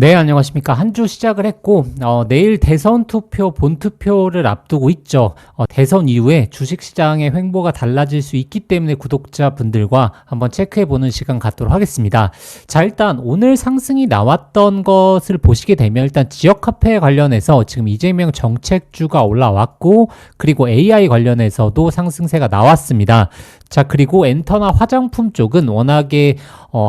네, 안녕하십니까. 한 주 시작을 했고, 내일 대선 투표, 본투표를 앞두고 있죠. 대선 이후에 주식시장의 횡보가 달라질 수 있기 때문에 구독자분들과 한번 체크해보는 시간 갖도록 하겠습니다. 자, 일단 오늘 상승이 나왔던 것을 보시게 되면 일단 지역화폐 관련해서 지금 이재명 정책주가 올라왔고, 그리고 AI 관련해서도 상승세가 나왔습니다. 자, 그리고 엔터나 화장품 쪽은 워낙에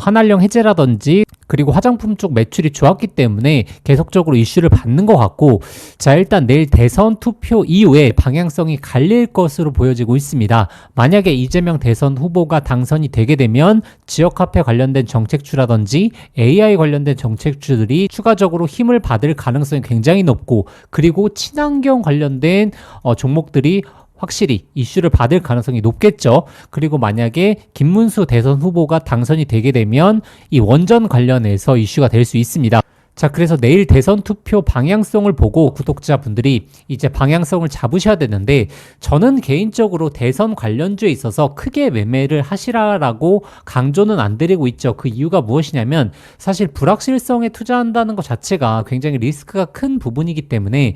한한령 해제라든지 그리고 화장품 쪽 매출이 좋았기 때문에 계속적으로 이슈를 받는 것 같고, 자, 일단 내일 대선 투표 이후에 방향성이 갈릴 것으로 보여지고 있습니다. 만약에 이재명 대선 후보가 당선이 되게 되면 지역화폐 관련된 정책주라든지 AI 관련된 정책주들이 추가적으로 힘을 받을 가능성이 굉장히 높고, 그리고 친환경 관련된 종목들이 확실히 이슈를 받을 가능성이 높겠죠. 그리고 만약에 김문수 대선 후보가 당선이 되게 되면 이 원전 관련해서 이슈가 될 수 있습니다. 자, 그래서 내일 대선 투표 방향성을 보고 구독자분들이 이제 방향성을 잡으셔야 되는데, 저는 개인적으로 대선 관련주에 있어서 크게 매매를 하시라라고 강조는 안 드리고 있죠. 그 이유가 무엇이냐면 사실 불확실성에 투자한다는 것 자체가 굉장히 리스크가 큰 부분이기 때문에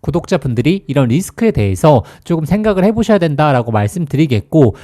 구독자분들이 이런 리스크에 대해서 조금 생각을 해보셔야 된다라고 말씀드리겠고,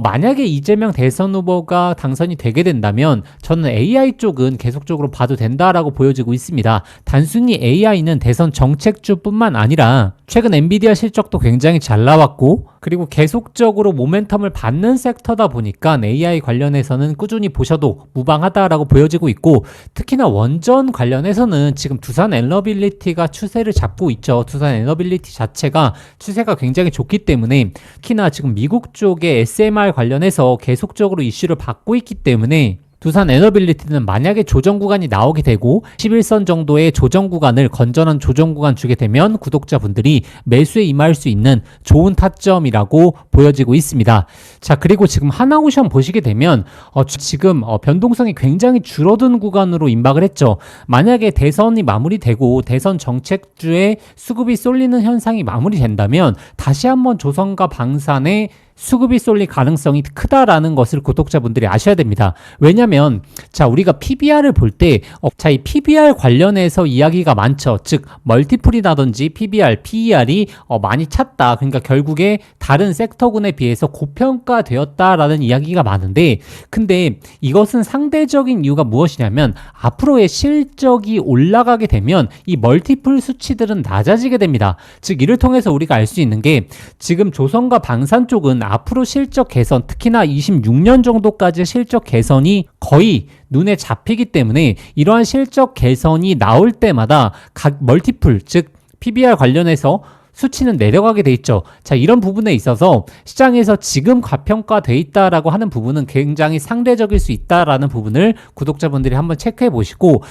만약에 이재명 대선 후보가 당선이 되게 된다면 저는 AI 쪽은 계속적으로 봐도 된다라고 보여지고 있습니다. 단순히 AI는 대선 정책주뿐만 아니라 최근 엔비디아 실적도 굉장히 잘 나왔고, 그리고 계속적으로 모멘텀을 받는 섹터다 보니까 AI 관련해서는 꾸준히 보셔도 무방하다라고 보여지고 있고, 특히나 원전 관련해서는 지금 두산 에너빌리티가 추세를 잡고 있죠. 두산 에너빌리티 자체가 추세가 굉장히 좋기 때문에, 특히나 지금 미국 쪽의 SMR 관련해서 계속적으로 이슈를 받고 있기 때문에 두산 에너빌리티는 만약에 조정 구간이 나오게 되고 11선 정도의 조정 구간을 건전한 조정 구간 주게 되면 구독자분들이 매수에 임할 수 있는 좋은 타점이라고 보여지고 있습니다. 자, 그리고 지금 하나오션 보시게 되면 지금 변동성이 굉장히 줄어든 구간으로 임박을 했죠. 만약에 대선이 마무리되고 대선 정책주의 수급이 쏠리는 현상이 마무리된다면 다시 한번 조선과 방산의 수급이 쏠릴 가능성이 크다라는 것을 구독자분들이 아셔야 됩니다. 왜냐면 자, 우리가 PBR을 볼 때 자, 이 PBR 관련해서 이야기가 많죠. 즉 멀티플이라든지 PBR, PER이 많이 찼다. 그러니까 결국에 다른 섹터군에 비해서 고평가되었다라는 이야기가 많은데, 근데 이것은 상대적인 이유가 무엇이냐면 앞으로의 실적이 올라가게 되면 이 멀티플 수치들은 낮아지게 됩니다. 즉 이를 통해서 우리가 알 수 있는 게 지금 조선과 방산 쪽은 앞으로 실적 개선, 특히나 26년 정도까지 실적 개선이 거의 눈에 잡히기 때문에 이러한 실적 개선이 나올 때마다 각 멀티플, 즉 PBR 관련해서 수치는 내려가게 돼 있죠. 자, 이런 부분에 있어서 시장에서 지금 과평가돼 있다라고 하는 부분은 굉장히 상대적일 수 있다라는 부분을 구독자분들이 한번 체크해 보시고,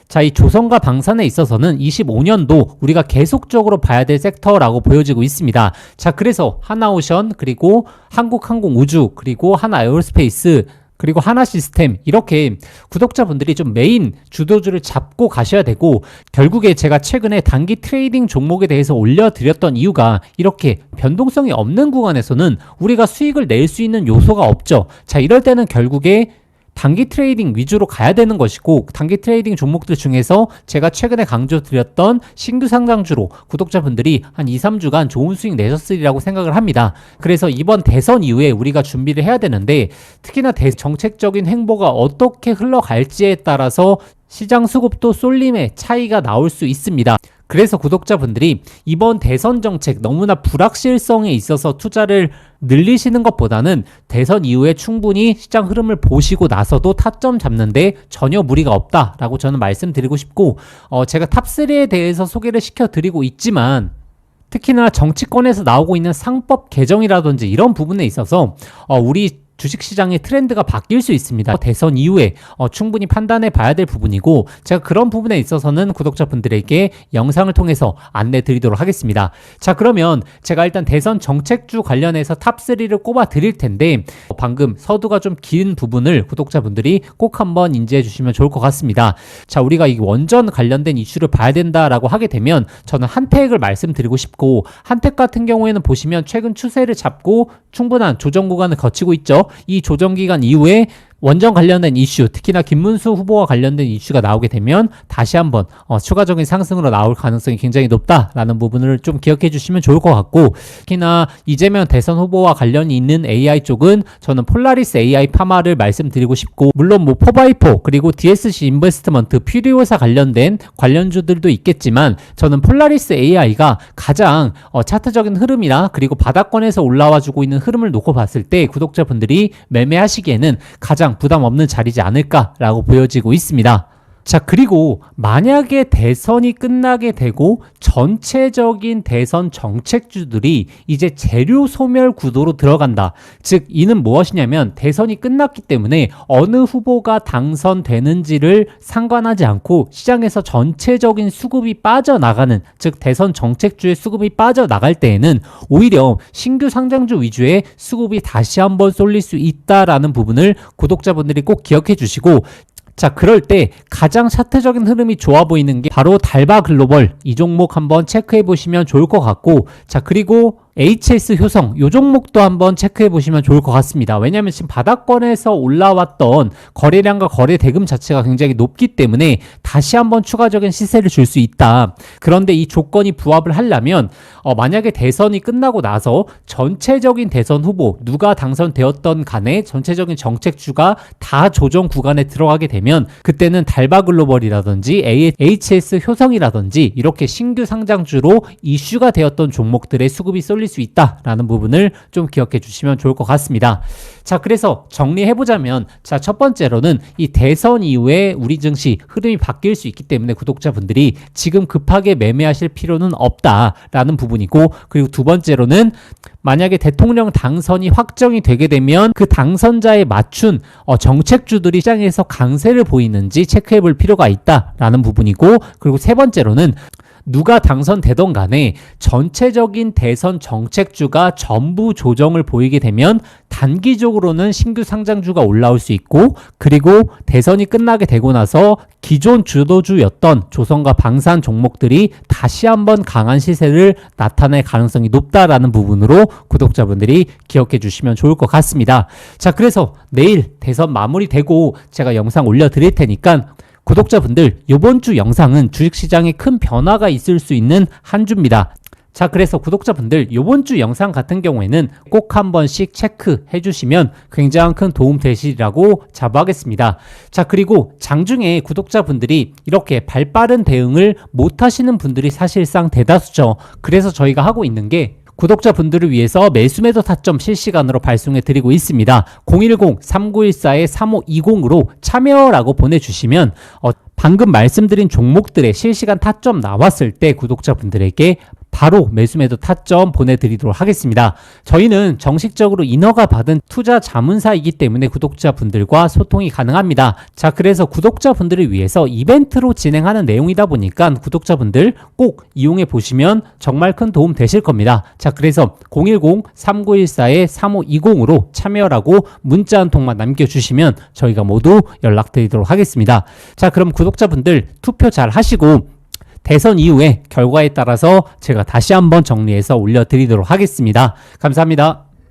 자, 이 조선과 방산에 있어서는 25년도 우리가 계속적으로 봐야 될 섹터라고 보여지고 있습니다. 자, 그래서 하나오션, 그리고 한국항공우주, 그리고 하나에어로스페이스, 그리고 하나시스템, 이렇게 구독자분들이 좀 메인 주도주를 잡고 가셔야 되고, 결국에 제가 최근에 단기 트레이딩 종목에 대해서 올려드렸던 이유가 이렇게 변동성이 없는 구간에서는 우리가 수익을 낼 수 있는 요소가 없죠. 자, 이럴 때는 결국에 단기 트레이딩 위주로 가야 되는 것이고, 단기 트레이딩 종목들 중에서 제가 최근에 강조드렸던 신규 상장주로 구독자분들이 한 2, 3주간 좋은 수익 내셨으리라고 생각을 합니다. 그래서 이번 대선 이후에 우리가 준비를 해야 되는데, 특히나 정책적인 행보가 어떻게 흘러갈지에 따라서 시장 수급도 쏠림의 차이가 나올 수 있습니다. 그래서 구독자분들이 이번 대선 정책 너무나 불확실성에 있어서 투자를 늘리시는 것보다는 대선 이후에 충분히 시장 흐름을 보시고 나서도 타점 잡는데 전혀 무리가 없다라고 저는 말씀드리고 싶고, 제가 탑3에 대해서 소개를 시켜드리고 있지만 특히나 정치권에서 나오고 있는 상법 개정이라든지 이런 부분에 있어서 우리 주식시장의 트렌드가 바뀔 수 있습니다. 대선 이후에 충분히 판단해 봐야 될 부분이고, 제가 그런 부분에 있어서는 구독자분들에게 영상을 통해서 안내 드리도록 하겠습니다. 자, 그러면 제가 일단 대선 정책주 관련해서 탑3를 꼽아 드릴 텐데, 방금 서두가 좀 긴 부분을 구독자분들이 꼭 한번 인지해 주시면 좋을 것 같습니다. 자, 우리가 이 원전 관련된 이슈를 봐야 된다라고 하게 되면 저는 한택을 말씀드리고 싶고, 한택 같은 경우에는 보시면 최근 추세를 잡고 충분한 조정 구간을 거치고 있죠. 이 조정 기간 이후에 원전 관련된 이슈, 특히나 김문수 후보와 관련된 이슈가 나오게 되면 다시 한번 추가적인 상승으로 나올 가능성이 굉장히 높다라는 부분을 좀 기억해 주시면 좋을 것 같고, 특히나 이재명 대선 후보와 관련이 있는 AI 쪽은 저는 폴라리스 AI 파마를 말씀드리고 싶고, 물론 뭐 포바이포 그리고 DSC 인베스트먼트 퓨리오사 관련된 관련주들도 있겠지만 저는 폴라리스 AI가 가장 차트적인 흐름이나 그리고 바닥권에서 올라와 주고 있는 흐름을 놓고 봤을 때 구독자분들이 매매하시기에는 가장 부담 없는 자리지 않을까라고 보여지고 있습니다. 자, 그리고 만약에 대선이 끝나게 되고 전체적인 대선 정책주들이 이제 재료 소멸 구도로 들어간다. 즉 이는 무엇이냐면 대선이 끝났기 때문에 어느 후보가 당선되는지를 상관하지 않고 시장에서 전체적인 수급이 빠져나가는, 즉 대선 정책주의 수급이 빠져나갈 때에는 오히려 신규 상장주 위주의 수급이 다시 한번 쏠릴 수 있다라는 부분을 구독자분들이 꼭 기억해 주시고, 자, 그럴 때 가장 차트적인 흐름이 좋아 보이는 게 바로 달바 글로벌, 이 종목 한번 체크해 보시면 좋을 것 같고, 자, 그리고 HS 효성, 이 종목도 한번 체크해 보시면 좋을 것 같습니다. 왜냐하면 지금 바닥권에서 올라왔던 거래량과 거래 대금 자체가 굉장히 높기 때문에 다시 한번 추가적인 시세를 줄 수 있다. 그런데 이 조건이 부합을 하려면 만약에 대선이 끝나고 나서 전체적인 대선 후보 누가 당선되었던 간에 전체적인 정책주가 다 조정 구간에 들어가게 되면 그때는 달바 글로벌이라든지 HS 효성이라든지 이렇게 신규 상장주로 이슈가 되었던 종목들의 수급이 쏠릴 수 있다라는 부분을 좀 기억해 주시면 좋을 것 같습니다. 자, 그래서 정리해보자면, 자, 첫 번째로는 이 대선 이후에 우리 증시 흐름이 바뀔 수 있기 때문에 구독자분들이 지금 급하게 매매하실 필요는 없다라는 부분이고, 그리고 두 번째로는 만약에 대통령 당선이 확정이 되게 되면 그 당선자에 맞춘 정책주들이 시장에서 강세를 보이는지 체크해 볼 필요가 있다라는 부분이고, 그리고 세 번째로는 누가 당선되던 간에 전체적인 대선 정책주가 전부 조정을 보이게 되면 단기적으로는 신규 상장주가 올라올 수 있고, 그리고 대선이 끝나게 되고 나서 기존 주도주였던 조선과 방산 종목들이 다시 한번 강한 시세를 나타낼 가능성이 높다라는 부분으로 구독자분들이 기억해 주시면 좋을 것 같습니다. 자, 그래서 내일 대선 마무리되고 제가 영상 올려드릴 테니까 구독자분들, 이번 주 영상은 주식시장에 큰 변화가 있을 수 있는 한 주입니다. 자, 그래서 구독자분들, 이번 주 영상 같은 경우에는 꼭 한 번씩 체크해 주시면 굉장히 큰 도움 되시리라고 자부하겠습니다. 자, 그리고 장중에 구독자분들이 이렇게 발빠른 대응을 못 하시는 분들이 사실상 대다수죠. 그래서 저희가 하고 있는 게 구독자분들을 위해서 매수매도 타점 실시간으로 발송해 드리고 있습니다. 010-3914-3520으로 참여라고 보내주시면 방금 말씀드린 종목들의 실시간 타점 나왔을 때 구독자분들에게 바로 매수매도 타점 보내드리도록 하겠습니다. 저희는 정식적으로 인허가 받은 투자 자문사이기 때문에 구독자분들과 소통이 가능합니다. 자, 그래서 구독자분들을 위해서 이벤트로 진행하는 내용이다 보니까 구독자분들 꼭 이용해 보시면 정말 큰 도움 되실 겁니다. 자, 그래서 010-3914-3520으로 참여라고 문자 한 통만 남겨주시면 저희가 모두 연락드리도록 하겠습니다. 자, 그럼 구독자분들 투표 잘 하시고 대선 이후에 결과에 따라서 제가 다시 한번 정리해서 올려드리도록 하겠습니다. 감사합니다.